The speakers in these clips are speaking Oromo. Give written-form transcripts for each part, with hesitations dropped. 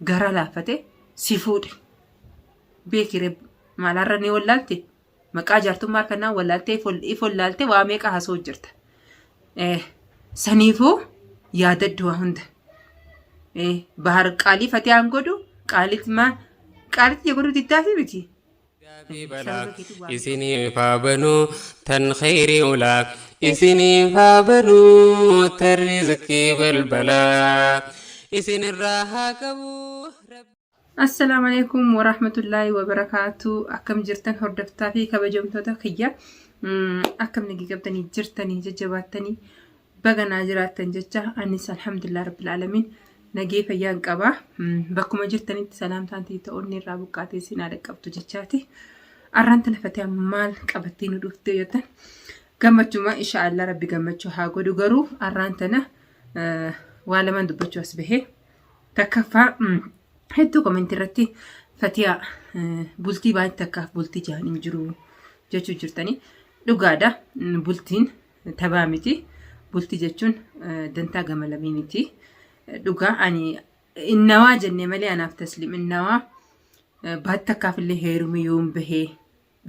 gara laafate si fuudhe. Beekire maalarra ni wallaalte maqaa jaartummaa kanaa wallaaltee if wallaalte waa meeqa haasoo jirta. Saniifuu yaadaddu waa hunda. Bahar qaalii fatiyaan godhu qaalitti godhu diddaafi miti. إسني فابنو تن خيري ولاك إسني فابنو ترزقي بالبلاء إسن الراحة كبو. السلام عليكم ورحمة الله وبركاته. أكم جرتن هردفتا في كبجمتوتا خيا أكم نجي قبتني جرتني ججباتني بغنا جراتن ججا أنيس الحمد لله رب العالمين نجي فيان قبا بكم جرتني سلام تانتي تقولني رابقاتي سينارك قبتو ججاتي أرانت نفتيا مال قبتين ودفتو يتن قمتشو ما إن شاء الله ربي قمتشو هاقو دوغرو أرانتنا والا من دبتشو أسبهي تكفى hedduu komentii irratti fatiyaa bultii baay'ee takkaaf bultii jaanii jiru jechuu jirtanii dhugaadha. Bultiin tabaa miti. Bultii jechuun dantaa gama lameeniiti. Dhugaa ani innawaa jennee malee anaaf tasliim innawaa baay'ee takkaaf illee heerumee yoon bahee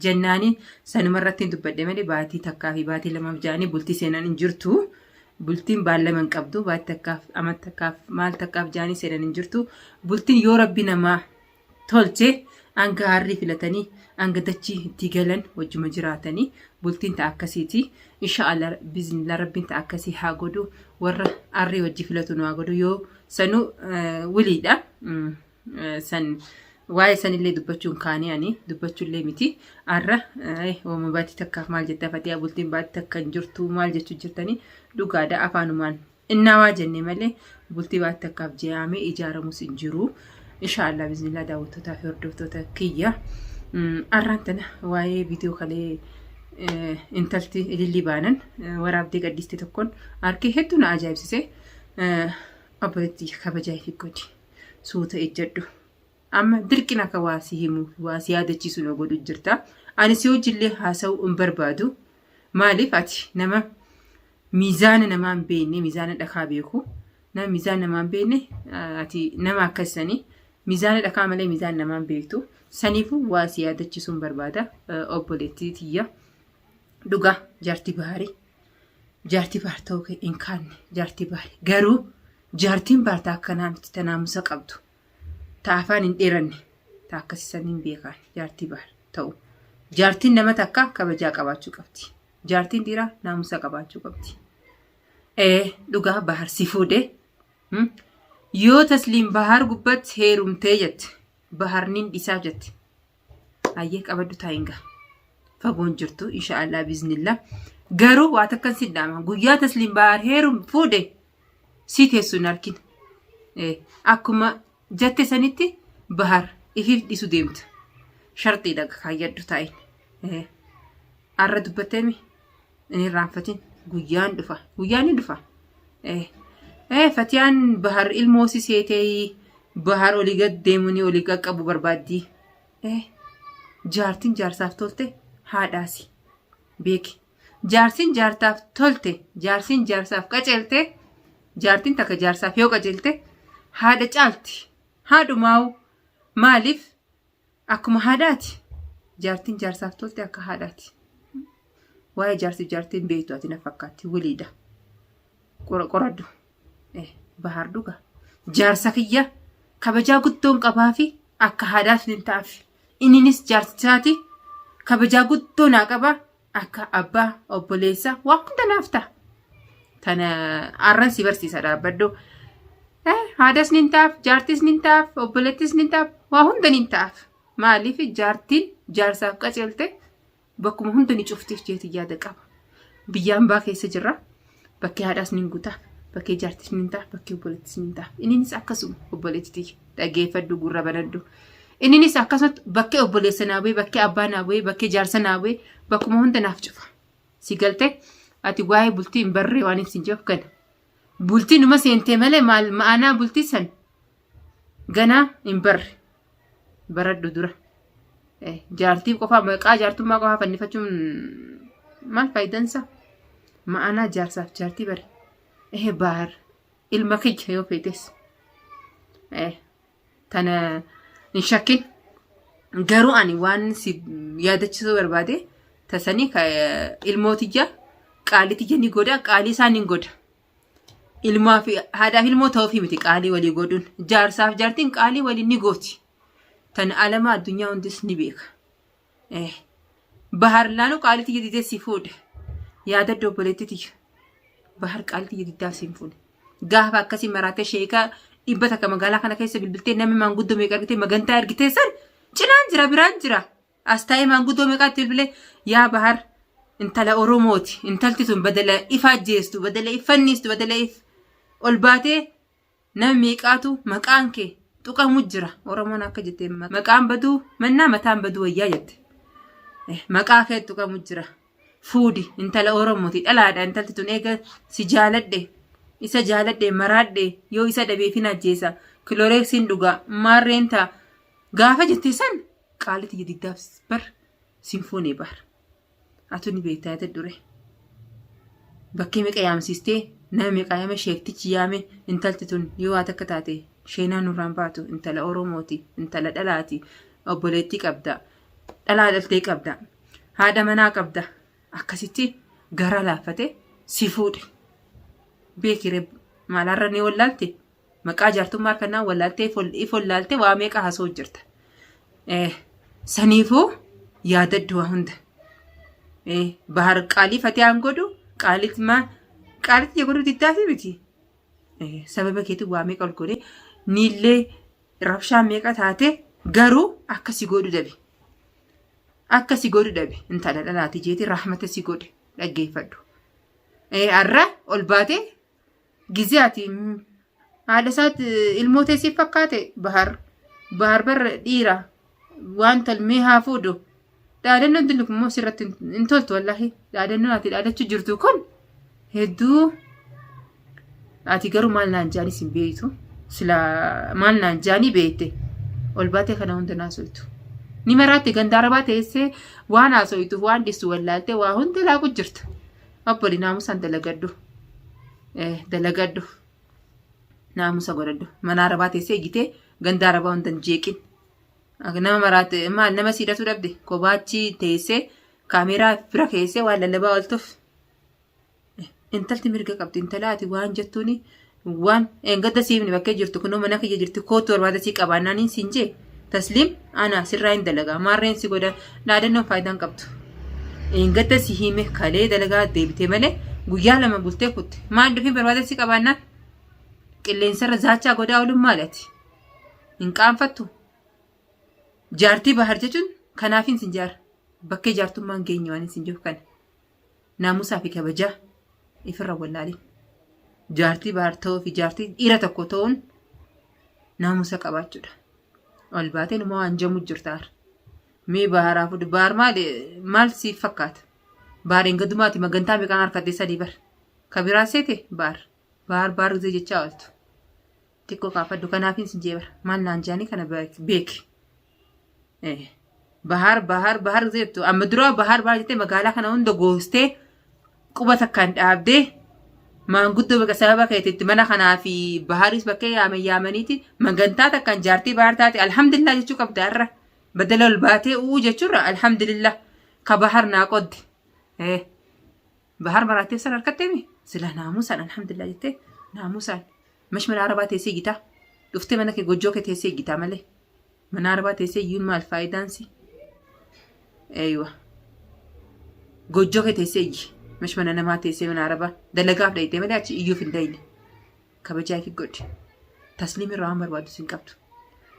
jennaanii sanuma irratti dubbadde malee baatii takkaa fi baatii lamaaf jaanii bultii seenan hin jirtu. Bultiin baalaman qabdu baay'ee takkaaf amat takkaaf maal takkaaf jaanii seenan hin jirtu. Bultiin yoo rabbi namaa tolche hanga harrii filatanii hanga dachii itti galan wajjuma jiraatanii bultiin ta'a akkasiiti. Inshaallah biiznillah rabbiin ta'a akkasii haa godhu warra harrii wajji filatu nu haa godhu yoo sanuu wiliidha. San waa'ee sanillee dubbachuun kaanii ani dubbachuullee miti. Har'a ooma baatii takkaaf maal jettaa fatiyaa bultiin baatii takka hin jirtu maal jechuu jirtanii dhugaadha afaanumaan innawaa jennee malee bultii baatii takkaaf je'amee ijaaramus hin jiru. Inshaallah biiznillah daawwattootaa fi hordoftoota kiyya har'aan tana waa'ee viidiyoo kalee intalti ilillii baanan waraabdee gaddiste tokkoon harkee hedduu na ajaa'ibsise. Obboleettii kabajaa fi godhi suuta ejjedhu. Amma dirqina akka waasii himuuf waasii yaadachiisu na godhu jirta. Ani si hojillee haasa'uu hin barbaadu. Maaliif ati nama miizaana namaa hin beekne miizaana dhakaa beeku. Nama miizaana namaa hin beekne ati nama akkasanii miizaana dhakaa malee miizaana namaa hin beektu. Saniifuu waasii yaadachiisuu hin barbaada. Obboleettii tiyya dhugaa jaartii baarii. Jaartii baar ta'uu hin kaanne jaartii baarii. Garuu jaartiin baartaa akkanaa miti tanaamusa qabdu. Taafaan hin dheeranne taa akkasiisaniin beekan jaartii baar ta'u. Jaartiin nama takka kabajaa qabaachuu qabdi. Jaartiin dhiiraa naamusa qabaachuu qabdi. Dhugaa bahar si fuudhee yoo tasliim bahar gubbatti heerumtee jette baharniin dhiisaaf jette ayyee qabaddu taa'inga fagoon jirtu inshaallah biiznillah. Garuu waa takkan si dhaama guyyaa tasliim bahar heerum fuudhe si teessuun arkin akkuma jette sanitti bahar ifiif dhiisu deemta. Sharxiidha kaayyaddu taa'in. Arra dubbatteemi inni raanfatiin guyyaan dhufa. Guyyaan ni dhufa. Fatiyaan bahar ilmoosi seetee bahar olii gad deemuni olii qaqqabu barbaaddi. Jaartiin jaarsaaf tolte haadhaasi. Beeki. Jaartiin jaartaaf tolte jaartiin jaarsaaf qaceelte jaartiin takka jaarsaaf yoo qaceelte haadha caalti. Haadhumaawu maaliif akkuma haadhaati. Jaartiin jaarsaaf tolte akka haadhaati. Waa'ee jaarsiif jaartiin beektu ati na fakkaatti waliidha. Qoraddu. Bahar dhuga. Jaarsa kiyya kabajaa guddoon qabaa fi akka haadhaaf hin taa'aaf. Inninis jaarsaati kabajaa guddoo naa qabaa akka abbaa obboleessa waa hunda naaf ta'a. Tana arran si barsiisa dhaabbaddu. Haadhas nin taaf, jaartis nin taaf, obboleettis nin taaf, waa hunda nin taaf. Maaliif jaartiin jaarsaaf qaceelte bakkuma hunda ni cuftiif jeeti yaada qaba. Biyyaan baa keessa jirra. Bakkee haadhaas nin guutaaf, bakkee jaartis nin taaf, bakkee obboleettis nin taaf. Inninis akkasuma obboleettii dhageeffadhu gurra banadhu. Inninis akkasumatti bakkee obboleessa naa bu'ee, bakkee abbaa naa bu'ee, bakkee jaarsa naa bu'ee bakkuma hunda naaf cufa. Si galtee ati waa'ee bultii hin barree waan hin jeef kana. Bultii numa seentee malee maal ma'anaa bultii san ganaa hin barre baradhu dura. Jaartii qofaa maqaa jaartummaa qofaa fannifachuun maal faayidansa? Ma'anaa jaarsaaf jaartii bare. Bahar ilma kiyya yoo feetes tana hin shakkin. Garuu ani waan si yaadachiisuu barbaade tasanii ilmootiyya qaalitiyya ni godha qaalii isaan hin godha. Ilmaa fi haadhaaf ilmoo ta'uufi miti qaalii walii godhuun jaarsaaf jaartiin qaalii walii ni gooti. Tana alama addunyaa hundis ni beeka. Bahar laanu qaalitiyya didee si fuudhe yaada dobboleettitiyya. Bahar qaalitiyya diddaa si fuudhe. Gaafa akkasii maraatee sheekaa dhibba takka magaalaa kana keessa bilbiltee namni maanguddoo meeqa argitee magantaa ergitee san cinaan jira biraan jira. As taa'ee maanguddoo meeqaatti bilbilee yaa Bahar intala Oromooti. Intalti tun badala ifa ajjeestu badala ifanniistu badala ol baatee nama meeqaatu maqaan kee tuqamu jira. Oromoon akka jettee maqaan baduu mannaa mataan baduu wayyaa jette. Maqaa kee tuqamu jira. Fuudi intala Oromooti dhalaadha intalti tun eega si jaaladhe isa jaaladhe maraadhe yoo isa dhabeefin ajjeesa kilooreksiin dhugaa maarreen ta'a gaafa jettee san qaaliti jediddaaf bar sinfoonii Bahar. Atu ni beektaa yaada dure. Bakkee meeqa yaamsistee nama meeqa yaame sheektichi yaame intalti tun yoo waan akka taate sheenaa nurraan baatu intala Oromooti intala dhalaati obboleettii qabda dhalaa dhaltee qabda haadha manaa qabda akkasitti gara laafate si fuudhe. Beekire maalarra ni wallaalte maqaa jaartummaa kanaa wallaaltee ifollaalte waa meeqa hasoo jirta. Saniifuu yaadaddu waa hunda. Bahar qaalii fatee aan godhu qaalitti godhu diddaafi miti. Sababa keetiin waa meeqa ol godhe niillee rabshaa meeqa taate garuu akkasi godhu dhabe. Akkasi godhu dhabe intala dhalaati jeeti rahmata si godhe dhaggeeffadhu. Har'a ol baatee gizee ati haadha isaatti ilmoo teessiif fakkaate Bahar barra dhiira waan talmee haa fuudhu. Dhaadannoon dilli kun immoo sirratti hin toltu wallaahi. Dhaadannoon ati dhaadachuu jirtu kun hedduu ati garuu maal naan jaanis hin beektu. Sila maal naan jaanii beekte ol baatee kana hunda naasoitu. Ni maraatti gandaarabaa teessee waan haasoituuf waan dhistu wallaaltee waa hunda laaqu jirta. Obboli naamusaan dalagaddu. Dalagaddu. Naamusa godhaddu. Mana arabaa teessee eegitee gandaarabaa hunda hin jeeqin. Nama maraatti maal nama siidhatu dhabde kophaachii teessee kaameeraa bira keessee waan lallabaa ooltuuf. Intalti mirga qabdi intalaati waan jettuuni waan engadda siifni bakkee jirtu kunoo mana kiyya jirti kootu barbaada sii qabaannaan siin jee tasliim ana sirraa hin dalagaa maarreen si godha dhaadannoon faayidaan qabdu. Engadda si hime kalee dalagaa deebitee malee guyyaa lama bultee kutte maal dhufin barbaada sii qabaannaan qilleensarra zaachaa godhaa ooluun maalati hin qaanfattu. Jaartii Bahar jechuun kanaafin sin jaara bakkee jaartummaan geenye waan sin jiru kana naamusaa fi kabajaa ifirra wallaalii. Jaartii Bahar ta'uu fi jaartii dhiira tokko ta'uun naamusa qabaachuudha. Ol baateen immoo waan jamu jirtaar. Mee Baharaa fuudhu Bahar maal siif fakkaata? Bahariin gaddumaati magantaa meeqaan harkattee sadii bar. Kabiraa seete Bahar gizee jechaa ooltu. Xiqqoo kaafaddu kanaafin sin jeebara maal naan jaanii kana beeki. Bahar jettu amma dura Bahar jettee magaalaa kana hunda goostee quba takkaan dhaabdee maanguddoo bakka sababa keetitti mana kanaa fi Baharis bakkee yaamaniiti magantaa takkaan jaartii Bahar taate alhamdulillah jechuu qabda har'a badala ol baatee jechuurra alhamdulillah ka Bahar naa qodde. Bahar maraatee san harkattee mi sila naamusaan alhamdulillah jettee naamusaan mashmala arabaa teessee gitaa dhuftee mana kee gojjoo kee teessee gitaa malee. Mana arabaa teessee iyyuun maal faayidaansi? Gojjoo kee teessee iyyi. Mesh mana namaa teessee mana arabaa dalagaaf dhayitee malee achi iyyuuf hin dayine. Kabajaa fi godhi. Tasliim irraa waan barbaadu siin qabdu.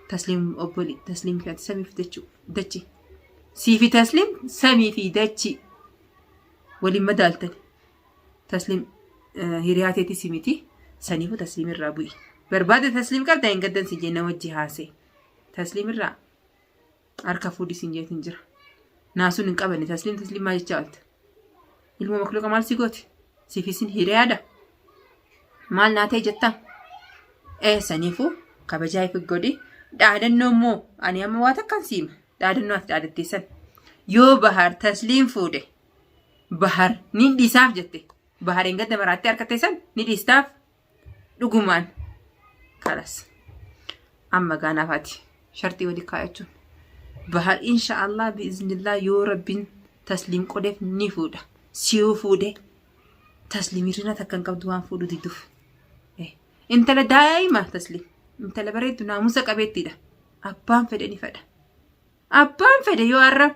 Tasliim obboli tasliim fi ati samiif dachi. Siifi tasliim samii fi dachi. Waliin madaaltani. Tasliim hiriyaa teetii simiti. Saniifuu tasliim irraa bu'i. Barbaade tasliim qabda hin gaddan si jenna wajji haasee. Tasliim irraa harka fuudhii siin jeetiin jira. Naasuun hin qabanne tasliim maal jechaa oolta? Ilmoo makluuqa maal si gooti? Siifisin hiriyaadha. Maal naatee jettaa? Saniifuu kabajaa ifi godhi. Dhaadannoo immoo ani amma waa takkaan siima. Dhaadannoo ati dhaadatteessan. Yoo Bahar tasliim fuudhe Bahar ni dhiisaaf jette. Bahariin gadda maraattee harkatteessan ni dhiistaaf dhugumaan. Kalas. أما قانا فاتي شرطي ودي كايتون بحر إن شاء الله بإذن الله يو رب تسليم قدف نفوده سيو فوده تسليم رنا تكن قبضوان فودو ديدوف انت لا دايما تسليم انت لا بريد ناموسا قبيتي ده أبان فدني فدا أبان فدا يو أرى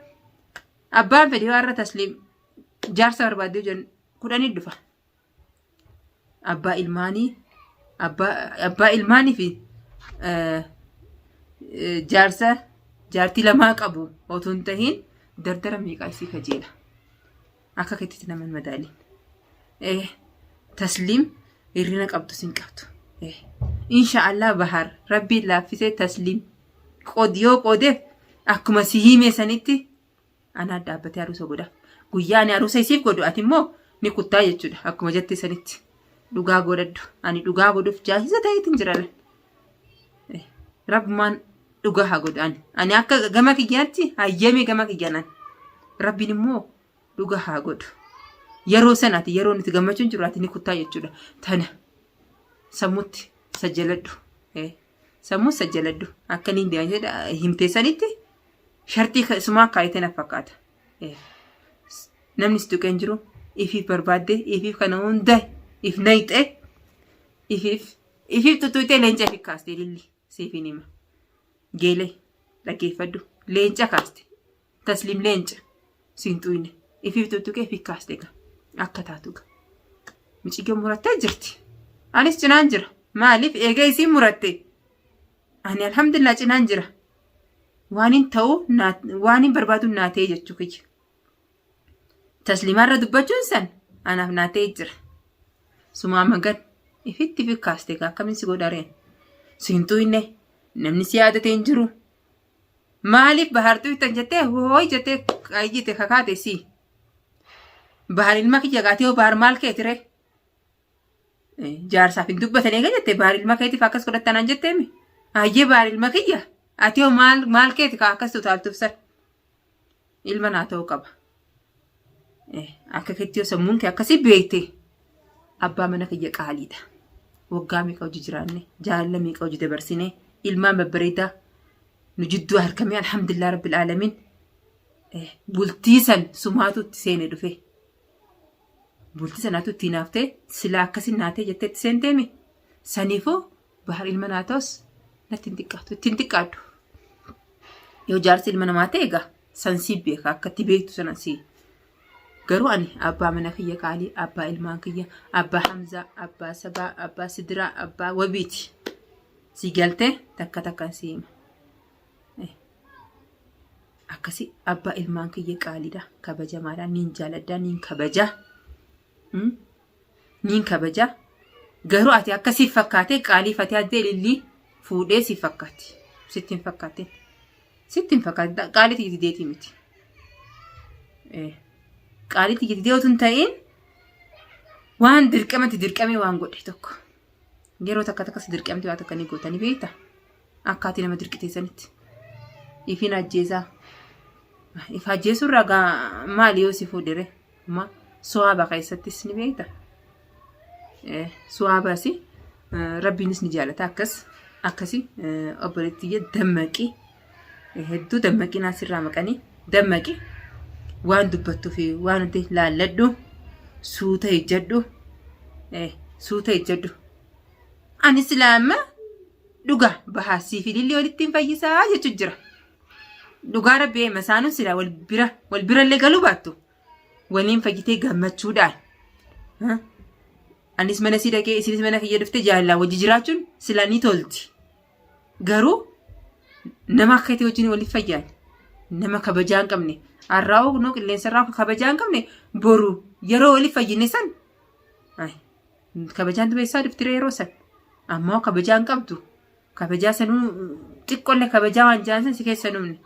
أبان فدا يو أرى تسليم جارسا برباديو جن كوداني دفا أبا إلماني في jaartii lamaa qabu otoo hin tahiin dardara meeqaa isii kajeela akka keetitti nama madaaliin tasliim hirrina qabdu sin qabdu inshaallah bahar rabbiin laaffisee tasliim qodiyoo qodeef akkuma si himee sanitti anaa dhaabbatee aruusa godha guyyaa ani aruusa isiif godhu ati immoo ni kuttaa jechuudha akkuma jettee sanitti dhugaa godhadhu ani dhugaa godhuuf jaahisa ta'eetiin jiralan rabbumaan dhugaa haa godhan ani akka gama kiyyaatti hayyamee gama kiyyaanan rabbiin immoo dhugaa haa godhu yeroo sanaati yeroo nuti gammachuun jiru ati ni kuttaa jechuudha tana sammuutti sajjaladhu sammuu sajjaladhu akka niin deemaa himtee sanitti shartii sumaa kaayitee na fakkaata namni si tuqeen jiru ifiif barbaadde ifiif kana hunda if nayxee ifiif tuttuutee leenca ifiif kaastee lilli siifin hima geelee dhaggeeffadhu leenca kaaste tasliim leenca siin tuyne ifiif tuttuqee ifiif kaaste akka taatuga michiggoo murattee jirti anis cinaan jira maaliif eega isiin muratte ani alhamdulillah cinaan jira waanin ta'u waanin barbaadu naatee jechuu kiyya tasliimaarra dubbachuun san anaaf naatee jira sumaa magan ifitti ifiif kaaste akkamiin si godhareen siin tuyne namni si yaadatee hin jiru maaliif bahartuu ittan jettee hooy jettee qayyite kakaate si bahar ilma kiyya gaatee hoo bahar maal keetire jaarsaaf hin dubbatanii eega jettee bahar ilma keetiif akkas godhattanaan jetteemi hayyee bahar ilma kiyya ati hoo maal keeti ka akkas tutaaltuuf san ilma naa ta'uu qaba akka keetti yoo sammuun kee akkasii beekte abbaa mana kiyya qaaliidha waggaa meeqa hojii jiraanne jaalala meeqa hojii dabarsine ilmaan babbareedaa nu jidduu harkamee alhamdulillah rabbil aalamiin bultii san sumaatutti seene dhufe bultii sanaatu itti naaftee silaa akkasii naatee jettee itti seenteemi saniifoo bahar ilma naa ta'us natti hin xiqqaatu ittiin xiqqaaddu yoo jaarsi ilma namaa ta'e egaa sansii beeka akka itti beektu sanansii garuu ani abbaa mana kiyya qaalii abbaa ilmaan kiyya abbaa hamzaa abbaa sabaa abbaa sidiraa abbaa wabiiti si galtee takka takkaan si hima akkasii abbaa ilmaan kiyya qaaliidha kabajamaadha niin jaaladhaa niin kabajaa garuu ati akkasiif fakkaatee qaalii fatee addee lillii fuudhee si fakkaatti sittiin fakkaate qaalii tiyyideetii miti qaalii tiyyidee otoo hin ta'in waan dirqamee waan godhe tokko yeroo takka takkas dirqamte waa takka ni gootanii beekta akka ati nama dirqiteessanitti ifiin ajjeesaa if ajjeesurraa maali yoo si fuudhire suwaaba keessattis ni beekta suwaabaas rabbiinis ni jaalata akkasii obboleettiyya dammaqii hedduu dammaqii naasirraa maqanii dammaqii waan dubbattuu fi waan nuti laalladhu suuta ejjadhu ani silaama dhugaa bahaasii fi lillee walitti hin fayyisaa jechuun jira dhugaa rabbee masaanuun silaa wal bira illee galuu baattu waliin fayyitee gammachuudhaan anis mana sii dhaqee isinis mana kiyya dhuftee jaalala wajji jiraachuun silaa ni tolti garuu nama akka itti wajjin waliif fayyaan nama kabajaa hin qabne har'aa'uu noo qilleensarraa kabajaa hin qabne boru yeroo waliif fayyine san kabajaan dubeessaa dhuftire yeroo san ammoo kabajaa hin qabdu kabajaa sanuu xiqqoolle kabajaa waan jaansan si keessa numne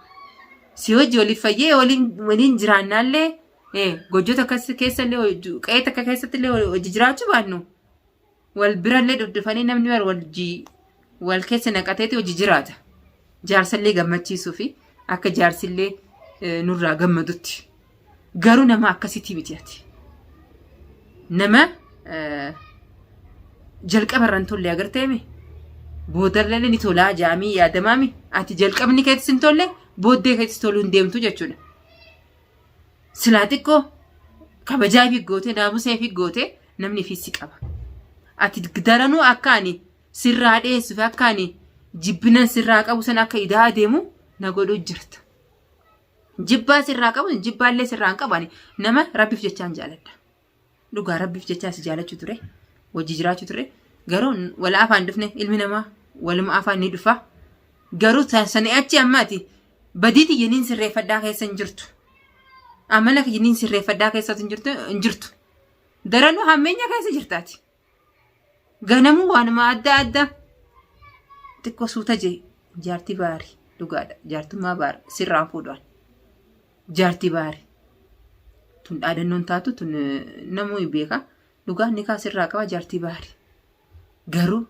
si hojii waliif fayyee waliin jiraannaallee gojjota akkas keessallee qe'ee takka keessattillee hojii jiraachuu baannu wal birallee dhufanii namni wal keessa naqateeti hojii jiraata jaarsallee gammachiisuu fi akka jaarsillee nurraa gammadutti garuu nama akkasitti miti ati nama jalqabarran tollee agarteemi Boodallee ni tolaa jaamii yaadamaami ati jalqabni keetis hin tolle booddee keetis toluu hin deemtu jechuudha. Silaa xiqqoo kabajaa fi goote naamusee fi goote namni fiisi qaba. Ati daranuu akka ani sirraa dhiyeessuuf akka ani jibbinan sirraa qabu san akka idaa adeemu na godhu jirta. Jibbaa sirraa qabu jibbaallee sirraa hin qabani nama rabbiif jechaan jaaladha. Dhugaa rabbiif jechaa si jaalachuu ture wajji jiraachuu ture garuu wala afaan dhufne ilmi namaa waluma afaan ni dhufa garuu sanii achi ammaati badiiti yeniin sirreeffadhaa keessa hin jirtu. Amala yeniin sirreeffadhaa keessa hin jirtu. Daranuu hammeenya keessa jirtaati. Ganamuu waanuma adda adda xiqqoo suuta jee jaartii baarii dhugaadha jaartummaa baarii sirraan fuudhaan jaartii baarii tun dhaadannoon taatu tun namuu hin beeka dhugaan ni kaasirraa qaba jaartii baarii garuu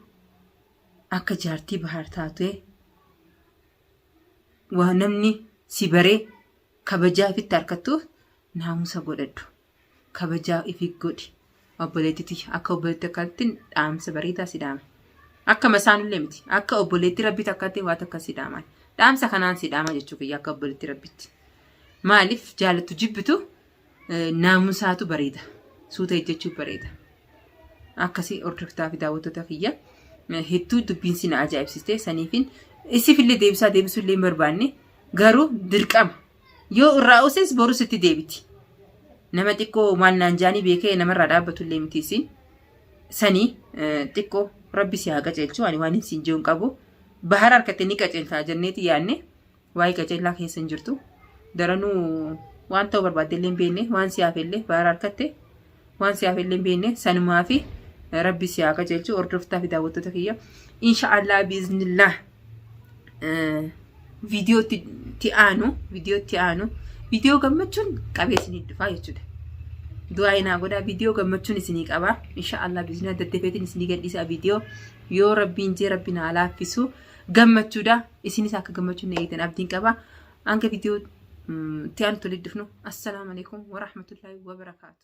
akka jaartii baar taatee waa namni si baree kabajaa ifitti harkattuuf naamusa godhadhu kabajaa ifi godhi obboleettiti akka obboleetti akkatti dhaamsa bareedaa si dhaama akka masaanullee miti akka obboleetti rabbitti akkatti waa takka si dhaama dhaamsa kanaan si dhaama jechuu kiyya akka obboleetti rabbitti maaliif jaalattu jibbitu naamusaatu bareeda suuta ejjechuu bareeda akkasii hordoftaa fi daawwattoota kiyya hedduu dubbiin si na ajaa'ibsiste saniifin isifillee deebisullee hin barbaanne garuu dirqama yoo irraa uses boru sitti deebiti. Nama xiqqoo maal naan jaanii beekee namarraa dhaabbatullee miti isin sanii xiqqoo rabbi si haa qaceelchu ani waan isin jiruun qabu bahara harkattee ni qaceeltaa jenneeti yaadne waa'ee qaceellaa keessa hin jirtu daranuu waan ta'uu barbaaddellee hin beekne waan si haafellee bahara harkatte waan si haafellee hin beekne sanumaa fi rabbi si haa qaceelchu hordoftaa fi daawwattoota kiyya inshaallah biiznillah viidiyootti aanu viidiyoo gammachuun qabee isinii dhufaa jechuudha. Du'aa inaa godhaa viidiyoo gammachuun isinii qabaa. Inshaallah biizinaa daddafeetiin isinii gadhiisaa viidiyoo yoo rabbiin jee rabbiin haa laaffisu gammachuudha. Isinis akka gammachuun na eegan abdiin qabaa. Hanga viidiyoo itti aanu tolii dhufnu. Assalaamu alaikum wa rahmatullahi wa barakaatu.